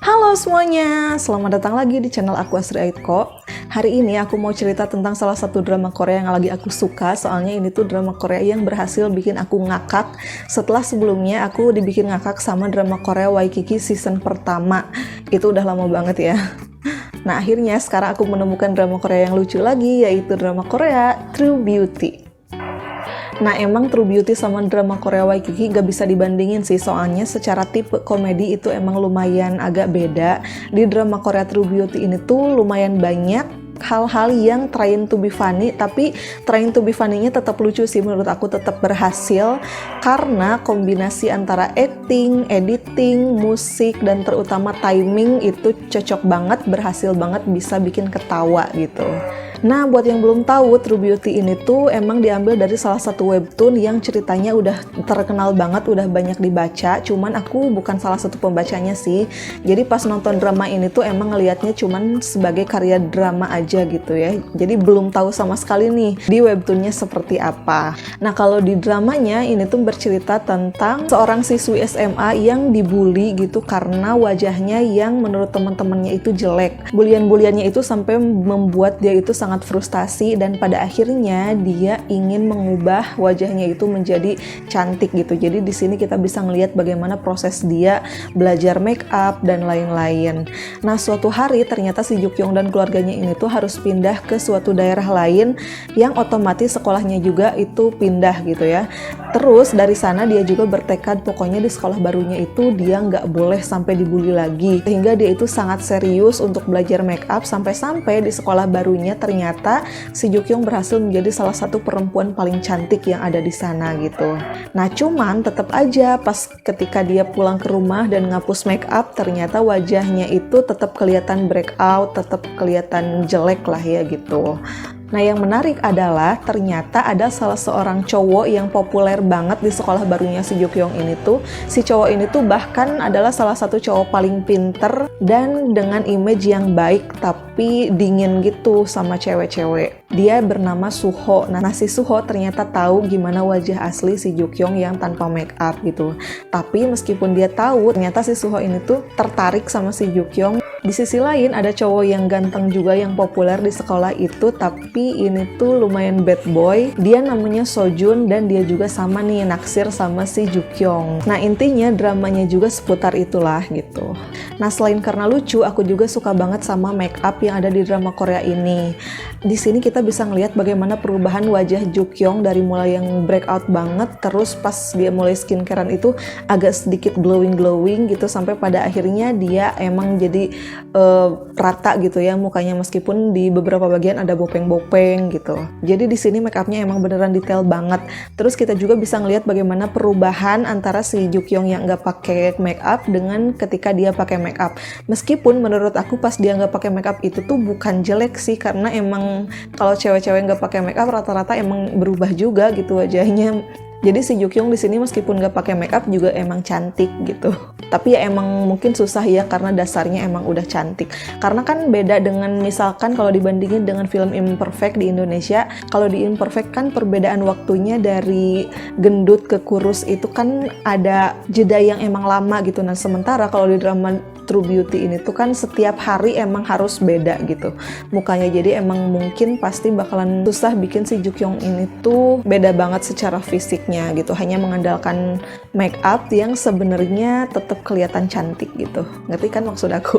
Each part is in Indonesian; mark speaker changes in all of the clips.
Speaker 1: Halo semuanya, selamat datang lagi di channel aku Asri Aitko. Hari ini aku mau cerita tentang salah satu drama Korea yang lagi aku suka. Soalnya ini tuh drama Korea yang berhasil bikin aku ngakak setelah sebelumnya aku dibikin ngakak sama drama Korea Waikiki season pertama. Itu udah lama banget ya. Nah akhirnya sekarang aku menemukan drama Korea yang lucu lagi, yaitu drama Korea True Beauty. Nah emang True Beauty sama drama Korea Waikiki gak bisa dibandingin sih, soalnya secara tipe komedi itu emang lumayan agak beda. Di drama Korea True Beauty ini tuh lumayan banyak hal-hal yang trying to be funny, tapi trying to be funny-nya tetap lucu sih, menurut aku tetap berhasil karena kombinasi antara acting, editing, musik, dan terutama timing itu cocok banget, berhasil banget bisa bikin ketawa gitu. Nah, buat yang belum tahu, True Beauty ini tuh emang diambil dari salah satu webtoon yang ceritanya udah terkenal banget, udah banyak dibaca, cuman aku bukan salah satu pembacanya sih. Jadi pas nonton drama ini tuh emang ngelihatnya cuman sebagai karya drama aja gitu ya. Jadi belum tahu sama sekali nih di webtoonnya seperti apa. Nah, kalau di dramanya ini tuh bercerita tentang seorang siswi SMA yang dibully gitu karena wajahnya yang menurut teman-temannya itu jelek. Bulian-buliannya itu sampai membuat dia itu sangat frustasi, dan pada akhirnya dia ingin mengubah wajahnya itu menjadi cantik gitu. Jadi di sini kita bisa ngelihat bagaimana proses dia belajar make up dan lain-lain. Nah, suatu hari ternyata si Jukyong dan keluarganya ini tuh harus pindah ke suatu daerah lain yang otomatis sekolahnya juga itu pindah gitu ya. Terus dari sana dia juga bertekad pokoknya di sekolah barunya itu dia nggak boleh sampai dibully lagi. Sehingga dia itu sangat serius untuk belajar make up sampai-sampai di sekolah barunya ternyata si Jukyong berhasil menjadi salah satu perempuan paling cantik yang ada di sana gitu. Nah cuman tetap aja pas ketika dia pulang ke rumah dan ngapus make up, ternyata wajahnya itu tetap kelihatan breakout, tetap kelihatan jelek lah ya gitu. Nah yang menarik adalah ternyata ada salah seorang cowok yang populer banget di sekolah barunya si Jukyong ini tuh. Si cowok ini tuh bahkan adalah salah satu cowok paling pinter dan dengan image yang baik tapi dingin gitu sama cewek-cewek. Dia bernama Suho. Nah si Suho ternyata tahu gimana wajah asli si Jukyong yang tanpa make up gitu. Tapi meskipun dia tahu, ternyata si Suho ini tuh tertarik sama si Jukyong. Di sisi lain ada cowok yang ganteng juga yang populer di sekolah itu, tapi ini tuh lumayan bad boy. Dia namanya Sojun dan dia juga sama nih naksir sama si Jukyong. Nah intinya dramanya juga seputar itulah gitu. Nah selain karena lucu, aku juga suka banget sama make up yang ada di drama Korea ini. Di sini kita bisa ngelihat bagaimana perubahan wajah Jukyong dari mulai yang breakout banget, terus pas dia mulai skincarean itu agak sedikit glowing gitu, sampai pada akhirnya dia emang jadi rata gitu ya mukanya, meskipun di beberapa bagian ada bopeng-bopeng gitu. Jadi di sini make upnya emang beneran detail banget. Terus kita juga bisa ngelihat bagaimana perubahan antara si Jukyong yang nggak pakai make up dengan ketika dia pakai make up. Meskipun menurut aku pas dia nggak pakai make up itu tuh bukan jelek sih, karena emang kalau cewek-cewek nggak pakai make up rata-rata emang berubah juga gitu wajahnya. Jadi si Jukyong di sini meskipun nggak pakai make up juga emang cantik gitu. Tapi ya emang mungkin susah ya karena dasarnya emang udah cantik. Karena kan beda dengan misalkan kalau dibandingin dengan film Imperfect di Indonesia. Kalau di Imperfect kan perbedaan waktunya dari gendut ke kurus itu kan ada jeda yang emang lama gitu. Nah sementara kalau di drama True Beauty ini tuh kan setiap hari emang harus beda gitu mukanya. Jadi emang mungkin pasti bakalan susah bikin si Jukyong ini tuh beda banget secara fisiknya gitu, hanya mengandalkan make up yang sebenarnya tetap kelihatan cantik gitu. Ngerti kan maksud aku?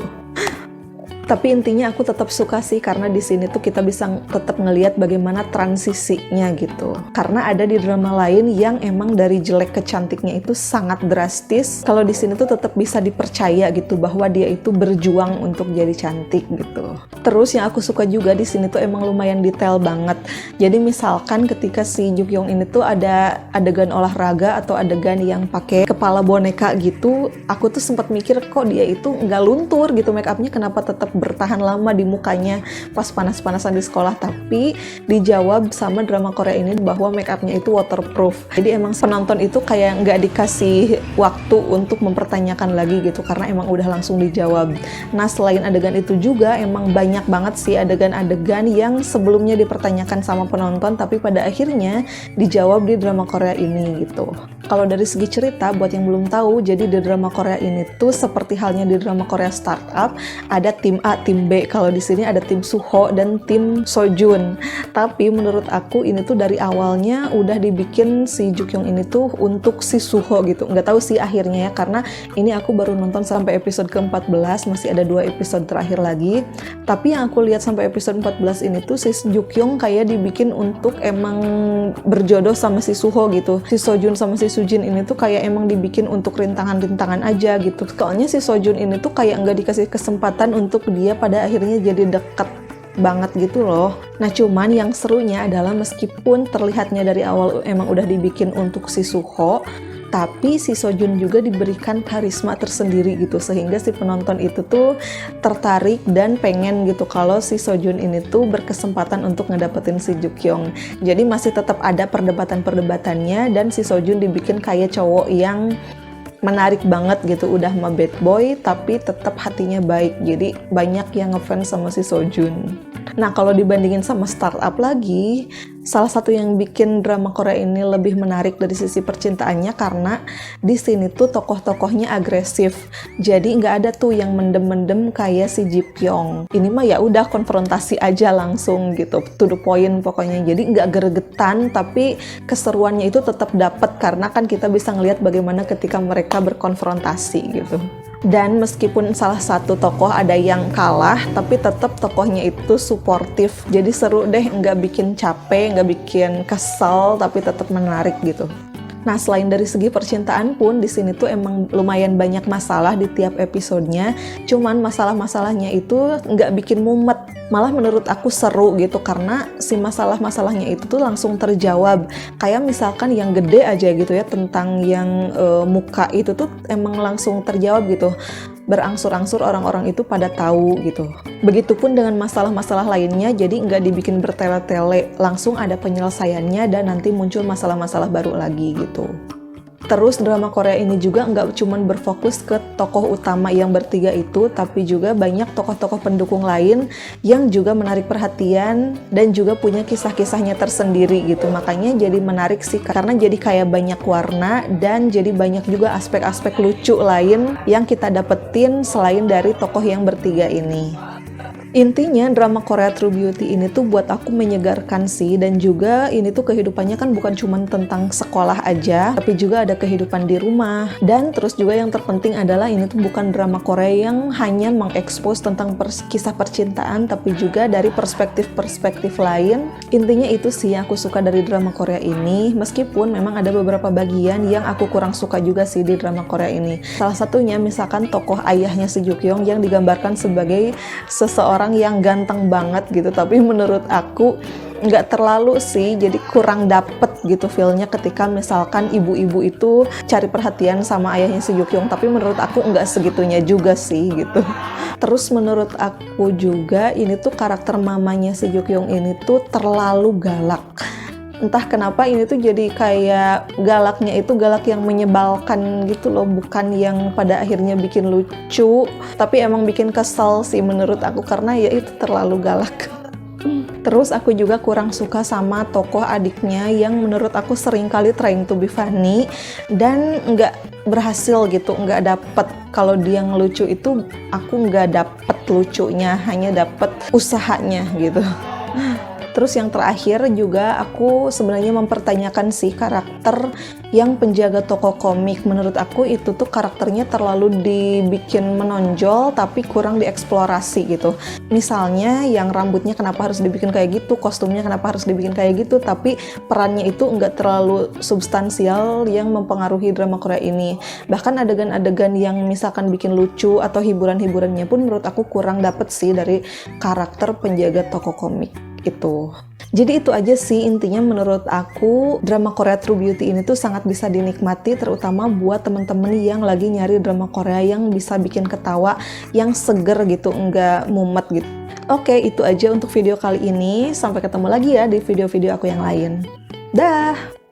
Speaker 1: Tapi intinya aku tetap suka sih karena di sini tuh kita bisa tetap ngelihat bagaimana transisinya gitu. Karena ada di drama lain yang emang dari jelek ke cantiknya itu sangat drastis. Kalau di sini tuh tetap bisa dipercaya gitu bahwa dia itu berjuang untuk jadi cantik gitu. Terus yang aku suka juga di sini tuh emang lumayan detail banget. Jadi misalkan ketika si Jukyong ini tuh ada adegan olahraga atau adegan yang pakai kepala boneka gitu, aku tuh sempat mikir kok dia itu nggak luntur gitu make upnya, kenapa tetap bertahan lama di mukanya pas panas-panasan di sekolah. Tapi dijawab sama drama Korea ini bahwa make upnya itu waterproof. Jadi emang penonton itu kayak nggak dikasih waktu untuk mempertanyakan lagi gitu, karena emang udah langsung dijawab. Nah, selain adegan itu juga emang banyak banget sih adegan-adegan yang sebelumnya dipertanyakan sama penonton tapi pada akhirnya dijawab di drama Korea ini gitu. Kalau dari segi cerita, buat yang belum tahu, jadi di drama Korea ini tuh seperti halnya di drama Korea Startup, ada tim A, tim B. Kalau di sini ada tim Suho dan tim Sojun. Tapi menurut aku ini tuh dari awalnya udah dibikin si Jukyung ini tuh untuk si Suho gitu. Nggak tahu sih akhirnya ya, karena ini aku baru nonton sampai episode ke-14, masih ada 2 episode terakhir lagi. Tapi yang aku lihat sampai episode 14 ini tuh si Jukyung kayak dibikin untuk emang berjodoh sama si Suho gitu. Si Sojun sama si Sujin ini tuh kayak emang dibikin untuk rintangan-rintangan aja gitu. Soalnya si Sojun ini tuh kayak nggak dikasih kesempatan untuk dia pada akhirnya jadi dekat banget gitu loh. Nah, cuman yang serunya adalah meskipun terlihatnya dari awal emang udah dibikin untuk si Suho, tapi si Sojun juga diberikan karisma tersendiri gitu, sehingga si penonton itu tuh tertarik dan pengen gitu kalau si Sojun ini tuh berkesempatan untuk ngedapetin si Jukyung. Jadi masih tetap ada perdebatan-perdebatannya dan si Sojun dibikin kayak cowok yang menarik banget gitu, udah mah bad boy tapi tetap hatinya baik. Jadi banyak yang ngefans sama si Sojun. Nah, kalau dibandingin sama Startup lagi, salah satu yang bikin drama Korea ini lebih menarik dari sisi percintaannya karena di sini tuh tokoh-tokohnya agresif. Jadi nggak ada tuh yang mendem-mendem kayak si Ji Pyong. Ini mah ya udah konfrontasi aja langsung gitu, to the point pokoknya. Jadi nggak gregetan, tapi keseruannya itu tetap dapet karena kan kita bisa ngelihat bagaimana ketika mereka berkonfrontasi gitu. Dan meskipun salah satu tokoh ada yang kalah, tapi tetap tokohnya itu suportif. Jadi seru deh, nggak bikin capek, nggak bikin kesel, tapi tetap menarik gitu. Nah, selain dari segi percintaan pun di sini tuh emang lumayan banyak masalah di tiap episodenya. Cuman masalah-masalahnya itu nggak bikin mumet, malah menurut aku seru gitu karena si masalah-masalahnya itu tuh langsung terjawab. Kayak misalkan yang gede aja gitu ya, tentang yang muka itu tuh emang langsung terjawab gitu. Berangsur-angsur orang-orang itu pada tahu gitu. Begitupun dengan masalah-masalah lainnya, jadi nggak dibikin bertele-tele, langsung ada penyelesaiannya dan nanti muncul masalah-masalah baru lagi gitu. Terus drama Korea ini juga nggak cuman berfokus ke tokoh utama yang bertiga itu, tapi juga banyak tokoh-tokoh pendukung lain yang juga menarik perhatian dan juga punya kisah-kisahnya tersendiri gitu. Makanya jadi menarik sih, karena jadi kayak banyak warna dan jadi banyak juga aspek-aspek lucu lain yang kita dapetin selain dari tokoh yang bertiga ini. Intinya drama Korea True Beauty ini tuh buat aku menyegarkan sih, dan juga ini tuh kehidupannya kan bukan cuma tentang sekolah aja, tapi juga ada kehidupan di rumah. Dan terus juga yang terpenting adalah ini tuh bukan drama Korea yang hanya mengekspos tentang kisah percintaan, tapi juga dari perspektif-perspektif lain. Intinya itu sih yang aku suka dari drama Korea ini, meskipun memang ada beberapa bagian yang aku kurang suka juga sih di drama Korea ini. Salah satunya misalkan tokoh ayahnya si Jukyung yang digambarkan sebagai seseorang yang ganteng banget gitu, tapi menurut aku nggak terlalu sih, jadi kurang dapet gitu feelnya ketika misalkan ibu-ibu itu cari perhatian sama ayahnya si Jukyung, tapi menurut aku nggak segitunya juga sih gitu. Terus menurut aku juga ini tuh karakter mamanya si Jukyung ini tuh terlalu galak. Entah kenapa ini tuh jadi kayak galaknya itu galak yang menyebalkan gitu loh, bukan yang pada akhirnya bikin lucu, tapi emang bikin kesel sih menurut aku karena ya itu terlalu galak. Terus aku juga kurang suka sama tokoh adiknya yang menurut aku seringkali trying to be funny dan nggak berhasil gitu, nggak dapet. Kalau dia ngelucu itu aku nggak dapet lucunya, hanya dapet usahanya gitu. Terus yang terakhir juga aku sebenarnya mempertanyakan sih karakter yang penjaga toko komik. Menurut aku itu tuh karakternya terlalu dibikin menonjol tapi kurang dieksplorasi gitu. Misalnya yang rambutnya kenapa harus dibikin kayak gitu, kostumnya kenapa harus dibikin kayak gitu, tapi perannya itu nggak terlalu substansial yang mempengaruhi drama Korea ini. Bahkan adegan-adegan yang misalkan bikin lucu atau hiburan-hiburannya pun menurut aku kurang dapet sih dari karakter penjaga toko komik itu. Jadi itu aja sih intinya, menurut aku drama Korea True Beauty ini tuh sangat bisa dinikmati, terutama buat temen-temen yang lagi nyari drama Korea yang bisa bikin ketawa, yang seger gitu, nggak mumet gitu. Oke, itu aja untuk video kali ini. Sampai ketemu lagi ya di video-video aku yang lain. Dah!